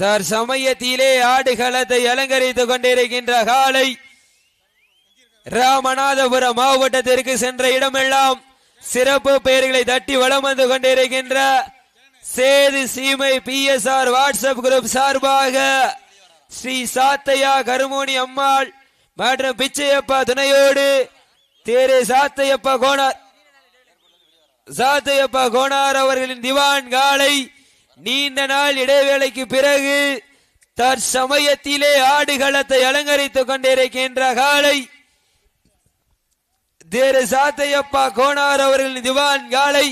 தற்சமயத்திலே ஆடுகளத்தை அலங்கரித்துக் கொண்டிருக்கின்ற காலை ராமநாதபுரம் மாவட்டத்திற்கு சென்ற இடமெல்லாம் சிறப்பு பெயர்களை தட்டி வலம் வந்து கொண்டிருக்கின்ற சேது சீமை PSR வாட்ஸ்அப் குரூப் சார்பாக ஸ்ரீ சாத்தையா கருமோனி அம்மாள் மற்றும் பிச்சையப்பா துணையோடு தேரே சாத்தையப்பா கோனார் அவர்களின் திவான் காலை நீண்ட நாள் இடைவேளைக்கு பிறகு தற்சமயத்திலே ஆடுகளத்தை அலங்கரித்துக் கொண்டிருக்கின்ற காலை தேரே சாத்தையப்பா கோனார் அவர்களின் திவான் காலை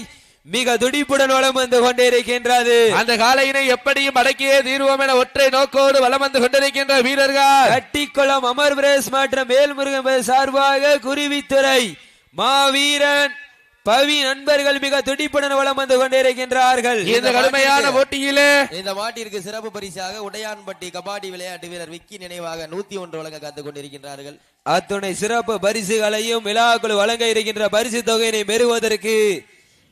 மிக துடிப்புடன் வலம் வந்து கொண்டிருக்கின்றது. அந்த காலையினை எப்படியும் அடக்கியே தீர்வோம் என ஒற்றை நோக்கோடு வலம் வந்து கொண்டிருக்கின்ற வீரர்கள் கட்டிக்குளம் அமர் பிரேஸ் மற்றும் வேல்முருகன் சார்பாக குருவித்துறை மாவீரன் பவி நண்பர்கள் மிக துடிப்புடன் வலம் வந்து கொண்டிருக்கின்றார்கள். இந்த கடுமையான போட்டியிலே இந்த மாட்டிற்கு சிறப்பு பரிசாக உடையான்பட்டி கபாடி விளையாட்டு வீரர் விக்கி நினைவாக 101 வழங்க காத்துக் கொண்டிருக்கின்றார்கள். அத்துணை சிறப்பு பரிசுகளையும் விழாக்குழு வழங்க இருக்கின்ற பரிசு தொகையினை பெறுவதற்கு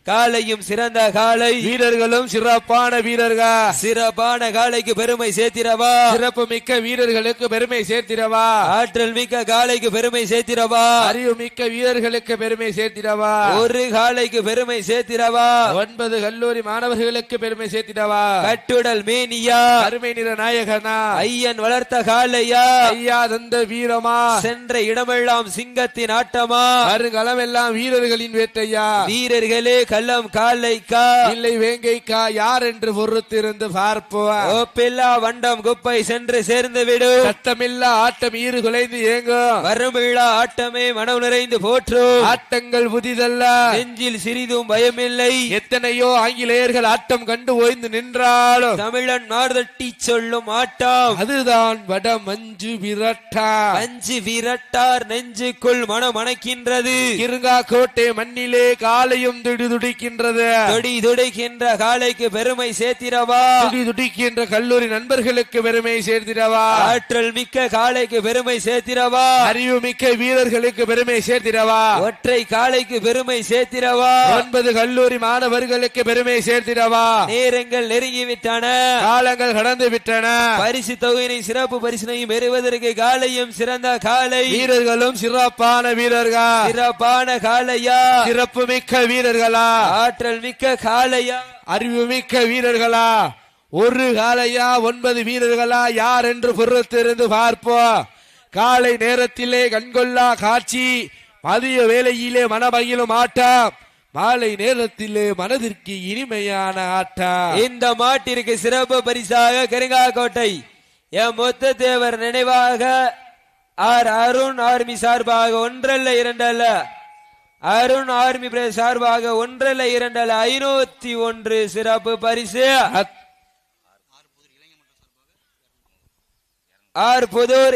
காலையும் சிறந்த காலை வீரர்களும் சிறப்பான வீரர்கள் சிறப்பான காலைக்கு பெருமை சேர்த்திரவா சிறப்பு மிக்க வீரர்களுக்கு பெருமை சேர்த்திரவா ஆற்றல் மிக்க காலைக்கு பெருமை சேர்த்திரவா அறிவு மிக்க வீரர்களுக்கு பெருமை சேர்த்திரவா ஒரு காலைக்கு பெருமை சேர்த்திரவா 9 கல்லூரி மாணவர்களுக்கு பெருமை சேர்த்திரவா கட்டுடல் மேனியா அருமை நிற நாயகனா ஐயன் வளர்த்த காலையா ஐயா தந்த வீரமா சென்ற இடமெல்லாம் சிங்கத்தின் ஆட்டமா அருங்களம் எல்லாம் வீரர்களின் வேட்டையா வீரர்களே கள்ளம் காலைக்கா இல்லை வேங்கைக்கா யார் என்று பொறுத்திருந்து பார்ப்போம். ஓப்பில்லா வண்டம் குப்பை சென்று சேர்ந்து விடும் சத்தமில்லா ஆட்டம் ஈறு குலைந்து ஏங்கும் வரமில்லா ஆட்டமே மனம் நிறைந்து போற்றும் ஆட்டங்கள் புதிதல்ல நெஞ்சில் சிறிதும் பயமில்லை எத்தனையோ ஆங்கிலேயர்கள் ஆட்டம் கண்டு ஓய்ந்து நின்றாலும் தமிழன் மார்தட்டி சொல்லும் ஆட்டம் அதுதான் வட மஞ்சு விரட்டா மஞ்சு விரட்டார் நெஞ்சுக்குள் மனம் அணைக்கின்றது. இருங்கா கோட்டை மண்ணிலே காலையும் துடிக்கின்ற காலைக்கு பெருமை சேர்த்திரவா துடிக்கின்ற கல்லூரி நண்பர்களுக்கு பெருமை சேர்த்திரவா ஆற்றல் மிக்க காலைக்கு பெருமை சேர்த்திரவா அறிவு மிக்க வீரர்களுக்கு பெருமை சேர்த்திரவா ஒற்றை காலைக்கு பெருமை சேர்த்திரவா 9 கல்லூரி மாணவர்களுக்கு பெருமை சேர்த்திரவா நேரங்கள் நெருங்கிவிட்டன காலங்கள் கடந்து விட்டன பரிசு தொகையினை சிறப்பு பரிசினையும் பெறுவதற்கு காலையும் சிறந்த காலை வீரர்களும் சிறப்பான வீரர்கள் சிறப்பான காலையா சிறப்பு மிக்க வீரர்களா ஆற்றல் மிக்க காலையா அறிவு மிக்க வீரர்களா ஒரு காலையா 9 வீரர்களா யார் என்று பொறுத்திருந்து பார்ப்போம். காலை நேரத்திலே கண்கொள்ளா காட்சி மதிய வேளையிலே மனமகிழும் ஆட்டம் மாலை நேரத்திலே மனதிற்கு இனிமையான ஆட்டம். இந்த மாட்டிற்கு சிறப்பு பரிசாக கருங்காக்கோட்டை எம் மொத்த தேவர் நினைவாக அருண் ஆர்மி சார்பாக 1 அல்ல 2 அல்ல அருண் ஆர்மி சார்பாக 1 அல்ல 2 அல்ல 501 சிறப்பு பரிசு புதூர்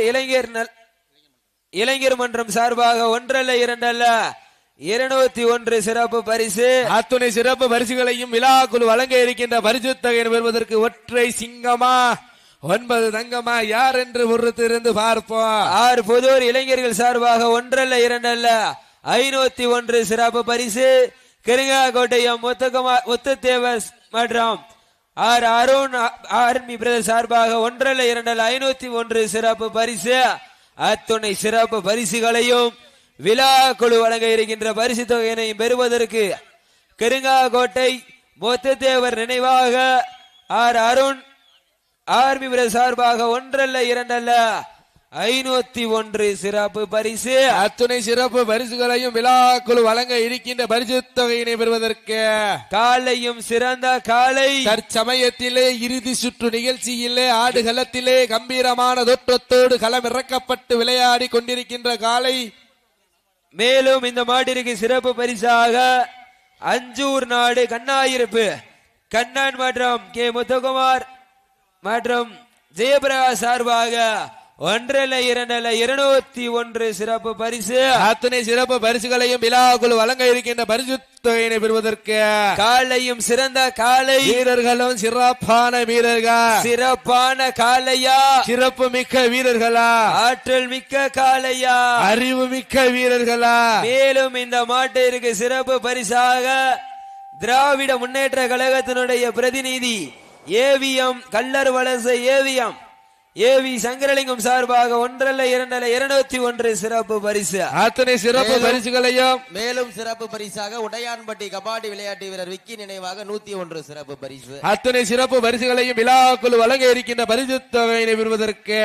இளைஞர் மன்றம் சார்பாக 1 அல்ல 2 அல்ல 201 சிறப்பு பரிசு. அத்துணை சிறப்பு பரிசுகளையும் விழாக்குழு வழங்க இருக்கின்ற பரிசு தொகை பெறுவதற்கு ஒற்றை சிங்கமா 9 தங்கமா யார் என்று பொறுத்திருந்து பார்ப்போம். புதூர் இளைஞர்கள் சார்பாக 1 அல்ல 2 அல்ல 501 சிறப்பு பரிசு. கருங்காக்கோட்டையம் முத்துத்தேவர் மற்றும் அருண் ஆர்மி பிரதர் சார்பாக 1 அல்ல 2 அல்ல 501 சிறப்பு பரிசு. அத்துணை சிறப்பு பரிசுகளையும் விழா குழு வழங்க இருக்கின்ற பரிசு தொகையினையும் பெறுவதற்கு கருங்காக்கோட்டை முத்துத்தேவர் நினைவாக அருண் ஆர்மி பிரதர் சார்பாக 1 அல்ல 2 அல்ல 501 சிறப்பு பரிசு. அத்துணை சிறப்பு பரிசுகளையும் விழாக்குழு வழங்க இருக்கின்ற பரிசு தொகையினை பெறுவதற்கு காலையும் சிறந்த காலை தற்சமயத்திலே இறுதி சுற்று நிகழ்ச்சியிலே ஆடுகளத்திலே கம்பீரமான தோற்றத்தோடு களம் இறக்கப்பட்டு விளையாடி கொண்டிருக்கின்ற காலை. மேலும் இந்த மாட்டிற்கு சிறப்பு பரிசாக அஞ்சூர் நாடு கண்ணாயிருப்பு கண்ணன் மற்றும் கே முத்துக்குமார் மற்றும் ஜெயபிரகாஷ் சார்பாக 1 அல்ல 2 அல்ல 201 சிறப்பு பரிசு. அத்தனை சிறப்பு பரிசுகளையும் விழாக்குழு வழங்க இருக்கின்ற பரிசு தொகையினை பெறுவதற்கு காலையும் சிறந்த காலை வீரர்களும் சிறப்பான வீரர்கள் சிறப்பான காலையா சிறப்பு மிக்க வீரர்களா ஆற்றல் மிக்க காலையா அறிவு மிக்க வீரர்களா. மேலும் இந்த மாட்டிற்கு சிறப்பு பரிசாக திராவிட முன்னேற்ற கழகத்தினுடைய பிரதிநிதி ஏவிஎம் கல்லர் வலசை ஏவிஎம் ஏவி சங்கரலிங்கம் சார்பாக 1 அல்ல 2 அல்ல 201 சிறப்பு பரிசு. அத்தனை சிறப்பு பரிசுகளையும் மேலும் சிறப்பு பரிசாக உடையான்பட்டி கபாடி விளையாட்டு வீரர் விக்கி நினைவாக 101 சிறப்பு பரிசு. அத்தனை சிறப்பு பரிசுகளையும் விழாக்குழு வழங்க இருக்கின்ற பரிசு தொகையினை பெறுவதற்கு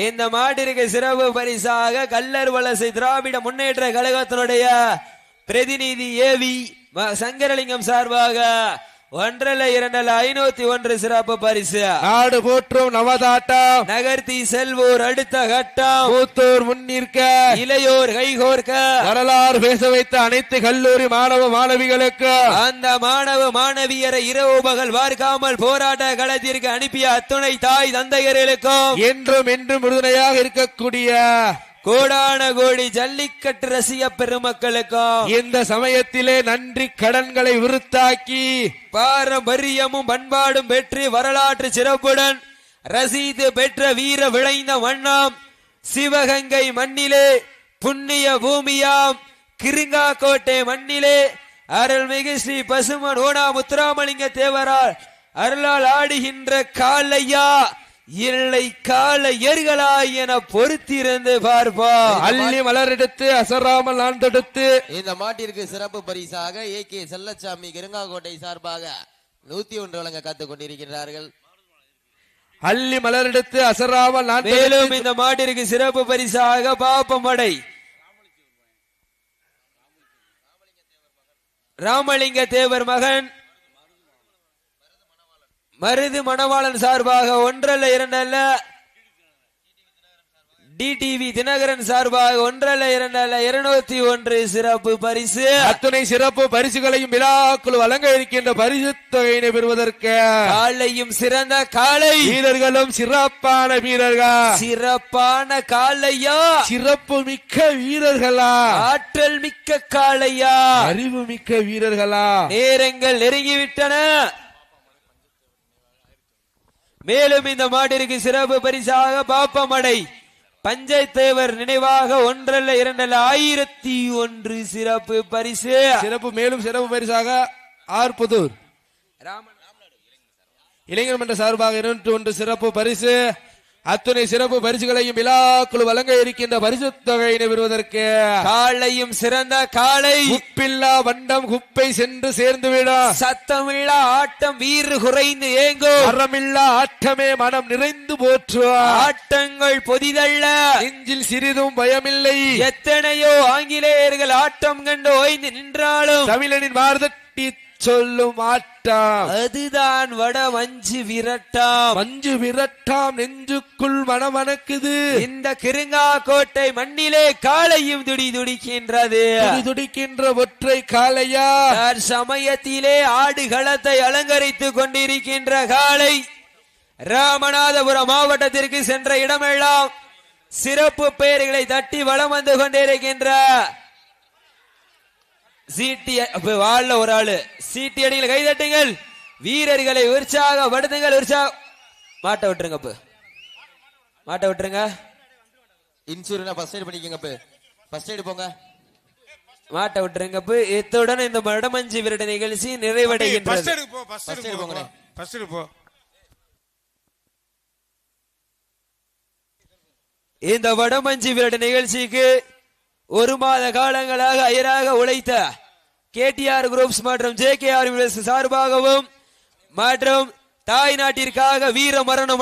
இந்த மாட்டிற்கு சிறப்பு பரிசாக கல்லர் வலசை திராவிட முன்னேற்ற கழகத்தினுடைய பிரதிநிதி ஏவி சங்கரலிங்கம் சார்பாக 1 அல்ல 2 அல்ல 501 சிறப்பு பரிசு. நாடு போற்றும் நவதாட்டம் நகர்த்தி செல்வோர் அடுத்த கட்டம் மூத்தோர் முன்னிற்க இளையோர் கைகோர்க்க வரலாறு பேச வைத்த அனைத்து கல்லூரி மாணவ மாணவிகளுக்கு அந்த மாணவ மாணவியரை இரவு பகல் பார்க்காமல் போராட்ட களத்திற்கு அனுப்பிய அத்துணை தாய் தந்தையர்களுக்கும் என்றும் என்றும் உறுதுணையாக இருக்கக்கூடிய கோடான கோடி ஜல்லிக்கட்டு ரசிக பெருமக்களுக்கும் இந்த சமயத்திலே நன்றி கடன்களை விருத்தாக்கி பாரம்பரியமும் பண்பாடும் பெற்று வரலாற்று சிறப்புடன் ரசீது பெற்ற வீர விளைந்த மண்ணாம் சிவகங்கை மண்ணிலே புண்ணிய பூமியாம் கிருங்காக்கோட்டை மண்ணிலே அருள்மிகு ஸ்ரீ பசுமன் ஓனா முத்துராமலிங்க தேவரால் அருளால் ஆடுகின்ற காலையா இல்லை கால எர்களாய் என பொறுத்திருந்து பார்ப்போம். அள்ளி மலரெடுத்து அசராமல் ஆண்டெடுத்து இந்த மாட்டிற்கு சிறப்பு பரிசாக AK செல்லச்சாமி கிருங்காக்கோட்டை சார்பாக 101 வழங்க காத்துக் கொண்டிருக்கிறார்கள். அள்ளி மலரெடுத்து அசராமல் மேலும் இந்த மாட்டிற்கு சிறப்பு பரிசாக பாப்பமடை ராமலிங்க தேவர் மகன் மருது மணவாளன் சார்பாக 1 அல்ல 2 அல்ல டிடிவி தினகரன் சார்பாக 1 அல்ல 2 அல்ல 201 சிறப்பு பரிசு. அத்துணை சிறப்பு பரிசுகளையும் விழாக்குழு வழங்க இருக்கின்ற பரிசு தொகையினை பெறுவதற்கு காலையும் சிறந்த காலை வீரர்களும் சிறப்பான வீரர்கள் சிறப்பான காலையா சிறப்பு மிக்க வீரர்களா ஆற்றல் மிக்க காலையா அறிவு மிக்க வீரர்களா நேரங்கள் நெருங்கிவிட்டன. மேலும் இந்த மாட்டிற்கு சிறப்பு பரிசாக பாப்பமடை பஞ்சாயத்தேவர் நினைவாக 1 அல்ல 2 அல்ல 1001 சிறப்பு பரிசு. சிறப்பு மேலும் சிறப்பு பரிசாக ஆர்புதூர் இளைஞர் மன்ற சார்பாக 201 சிறப்பு பரிசு. அத்துணை சிறப்பு பரிசுகளையும் விழாக்குழு வழங்க இருக்கின்ற பரிசு தொகையினை பெறுவதற்கு காலையும் சிறந்த காலை உப்பில்லா வண்டம் குப்பை சென்று சேர்ந்துவிடும் சத்தமில்லா ஆட்டம் வீறு குறைந்து ஏங்கும் அறமில்லா ஆட்டமே மனம் நிறைந்து போற்றுவார் ஆட்டங்கள் பொதிதல்ல நெஞ்சில் சிறிதும் பயமில்லை எத்தனையோ ஆங்கிலேயர்கள் ஆட்டம் கண்டு ஓய்ந்து நின்றாலும் தமிழனின் மார்தட்டி சொல்லும் ஆட்டம் அதுதான் வட மஞ்சு விரட்டாம் மஞ்சு விரட்டாம் நெஞ்சுக்குள் மனமணக்குது இந்த கிருங்காக்கோட்டை மண்ணிலே காலையும் துடி துடிக்கின்றது துடிக்கின்ற ஒற்றை காளையா சமயத்திலே ஆடுகளத்தை அலங்கரித்துக் கொண்டிருக்கின்ற காளை ராமநாதபுரம் மாவட்டத்திற்கு சென்ற இடமெல்லாம் சிறப்பு பெயர்களை தட்டி வலம் வந்து கொண்டிருக்கின்ற சீட்டி வாழ்ல ஒரு ஆளு சீட்டி அடியில் கைதட்டுங்கள் வீரர்களை உற்சாகப்படுத்துங்கள் மாட்ட விட்டுருங்க மாட்ட விட்டுருங்க இன்சூரன்ஸ் ஃபர்ஸ்ட் எய்ட் பண்ணிக்கங்க ஃபர்ஸ்ட் எய்ட் போங்க மாட்ட விட்டுருங்க இத்துடன் இந்த வடமஞ்சி விரட்டு நிகழ்ச்சி நிறைவடைகின்றது. இந்த வடமஞ்சி விரட்டு நிகழ்ச்சிக்கு 1 மாத காலங்களாக அயராக உழைத்த கேடிஆர் குரூப்ஸ் மற்றும் JKR சார்பாகவும் மற்றும் தாய் நாட்டிற்காக வீர மரணம்